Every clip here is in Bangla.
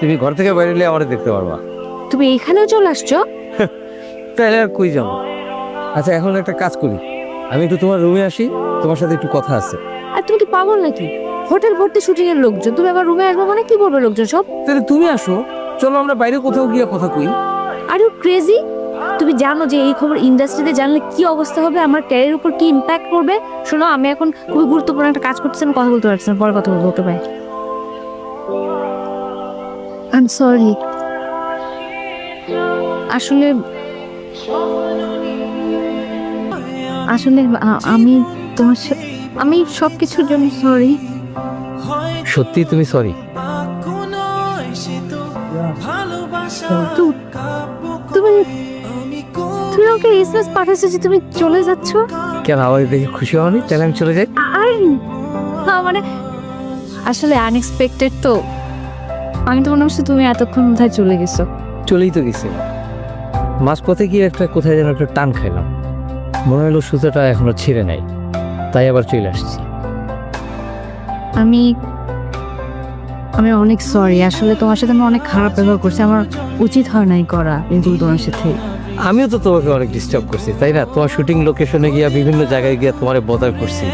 তুমি ঘর থেকে বাইরে এলে আমারে দেখতে পারবা। তুমি এখানেও চলে আসছো? তাহলে আর কই যাবো? আচ্ছা এখন একটা কাজ করি, আমি একটু তোমার রুমে আসি, তোমার সাথে একটু কথা আছে। আর তুমি কি পাগল নাকি? হোটেল ভর্তি শুটিং এর লোকজন, তুমি আবার রুমে আসবে মানে কি বলবে লোকজন সব? তাহলে তুমি আসো, চলো আমরা বাইরে কোথাও গিয়ে কথা কই। Are you crazy? তুমি জানো যে এই খবর ইন্ডাস্ট্রিতে জানলে কি অবস্থা হবে, আমার ক্যারিয়ারের উপর কি ইম্প্যাক্ট করবে? শোনো, আমি এখন খুবই গুরুত্বপূর্ণ একটা কাজ করতেছি, আমি কথা বলতে পারছি না, পরে কথা বলবো। Okay bye. I am sorry. আসলে আসলে আমি তোমার আমি সব কিছুর জন্য সরি। সত্যি তুমি সরি? তুমি তুমি আমাকে এসএমএস পাঠাচ্ছো যে তুমি চলে যাচ্ছ? কেন আমাকে দেখে খুশি হওনি? তাহলে আমি চলে যাই। আর মানে আসলে আনএক্সপেক্টেড তো, আমি তো মনে হচ্ছে তুমি এতক্ষণ কোথায় চলে গেছো। চলেই তো গেছি, মাঝপথে গিয়ে একটা কোথায় যেন একটা টান খাইলাম, মনে হলো সুতোটা এখনো ছিঁড়ে নাই, তাই আবার চলে আসছি। আমি আমি অনেক সরি, আসলে তোমার সাথে আমি অনেক খারাপ ব্যবহার করছি, আমার উচিত হয় নাই করা এগুলো তোমার সাথে। আমিও তো তোমাকে অনেক ডিস্টার্ব করছি, তাই না? তোমার শুটিং লোকেশনে গিয়া বিভিন্ন জায়গায় গিয়া তোমারে বদার করছি।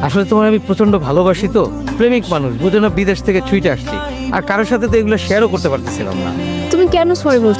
আসলে তোমার আমি প্রচন্ড ভালোবাসি তো, প্রেমিক মানুষ, বুঝো না, বিদেশ থেকে ছুটে আসছি, আর কারোর সাথে তো এগুলো শেয়ারও করতে পারতেছিলাম না। তুমি কেন সরি বলতে